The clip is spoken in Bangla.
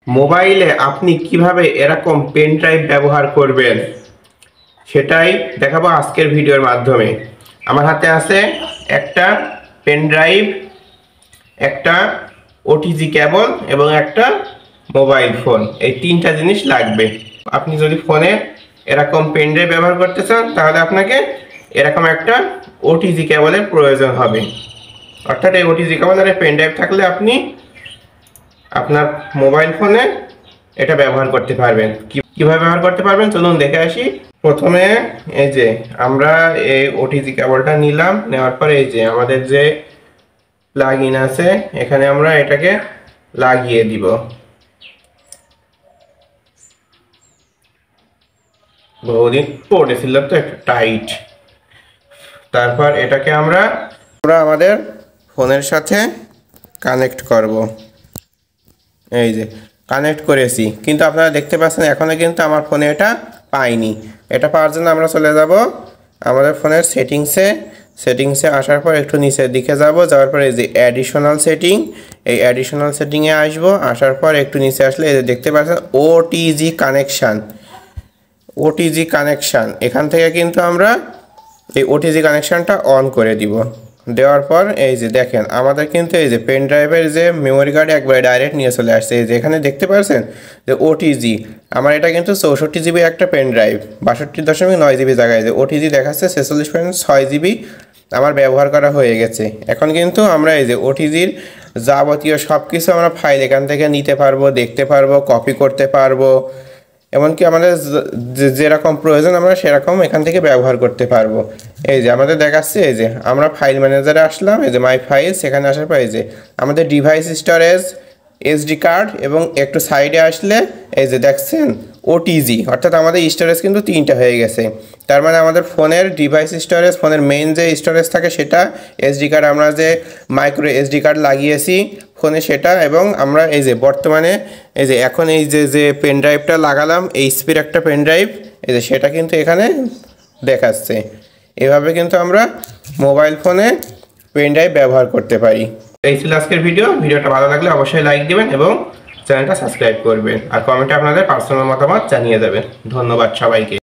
মোবাইলে আপনি কিভাবে এরকম পেন ড্রাইভ ব্যবহার করবেন সেটাই দেখাবো আজকের ভিডিওর মাধ্যমে। আমার হাতে আছে একটা পেন ড্রাইভ, একটা ওটিজি কেবল এবং একটা মোবাইল ফোন। এই তিনটা জিনিস লাগবে। আপনি যদি ফোনে এরকম পেন ড্রাইভ ব্যবহার করতে চান তাহলে আপনাকে এরকম একটা ওটিজি কেবলের প্রয়োজন হবে। অর্থাৎ এই ওটিজি কেবল আর পেন ড্রাইভ থাকলে আপনি আপনার মোবাইল ফোনে এটা ব্যবহার করতে পারবেন। কিভাবে ব্যবহার করতে পারবেন চলুন দেখে আসি। প্রথমে এই যে আমরা এই ওটিজি কেবলটা নিলাম, নেওয়ার পরে এই যে আমাদের যে প্লাগ ইন আছে এখানে আমরা এটাকে লাগিয়ে দিব। বহুদিন পড়েছিল তো একটু টাইট। তারপর এটাকে আমরা আমাদের ফোনের সাথে কানেক্ট করব। এই যে কানেক্ট করেছি, কিন্তু আপনারা দেখতে পাচ্ছেন এখনো কিন্তু আমার ফোনে এটা পাইনি। এটা পাওয়ার জন্য আমরা চলে যাব আমাদের ফোনের সেটিংসে আসার পর একটু নিচের দিকে যাওয়ার পর এই যে অ্যাডিশনাল সেটিং, এই অ্যাডিশনাল সেটিংয়ে আসবো। আসার পর একটু নিচে আসলে এই যে দেখতে পাচ্ছেন ওটিজি কানেকশান, এখান থেকে কিন্তু আমরা এই ওটিজি কানেকশানটা অন করে দিব। দেওয়ার পর এই যে দেখেন আমাদের কিন্তু এই যে পেন ড্রাইভের যে মেমোরি কার্ড একবারে ডাইরেক্ট নিয়ে চলে আসছে। এই যে এখানে দেখতে পাচ্ছেন যে ওটিজি, আমার এটা কিন্তু 64 জিবি একটা পেন ড্রাইভ, 62.9 জিবি জায়গায় যে ওটিজি দেখাচ্ছে 46.6 জিবি আমার ব্যবহার করা হয়ে গেছে। এখন কিন্তু আমরা এই যে ওটিজির যাবতীয় সব কিছু আমরা ফাইল এখান থেকে নিতে পারবো, দেখতে পারবো, কপি করতে পারবো, এমনকি আমাদের যেরকম প্রয়োজন আমরা সেরকম এখান থেকে ব্যবহার করতে পারবো। এই যে আমাদের দেখাচ্ছে এই যে আমরা ফাইল ম্যানেজারে আসলাম, এই যে মাই ফাইল, সেখানে আসার পর এই যে আমাদের ডিভাইস স্টোরেজ, এসডি কার্ড এবং একটু সাইডে আসলে এই যে দেখছেন ওটিজি, অর্থাৎ আমাদের স্টোরেজ কিন্তু 3টা হয়ে গেছে। তার মানে আমাদের ফোনের ডিভাইস স্টোরেজ, ফোনের মেইন যে স্টোরেজ থাকে সেটা, এসডি কার্ড আমরা যে মাইক্রো এসডি কার্ড লাগিয়েছি ফোনে সেটা, এবং আমরা এই যে বর্তমানে এই যে এখন এই যে পেন ড্রাইভটা লাগালাম এইচপির একটা পেন ড্রাইভ, এই যে সেটা কিন্তু এখানে দেখাচ্ছে। এভাবে কিন্তু আমরা মোবাইল ফোনে পেন ড্রাইভ ব্যবহার করতে পারি। এই ছিল আজকের ভিডিওটা ভালো লাগলে অবশ্যই লাইক দিবেন এবং চ্যানেলটা সাবস্ক্রাইব করবেন, আর কমেন্টে আপনাদের পার্সোনাল মতামত জানিয়ে দেবেন। ধন্যবাদ সবাইকে।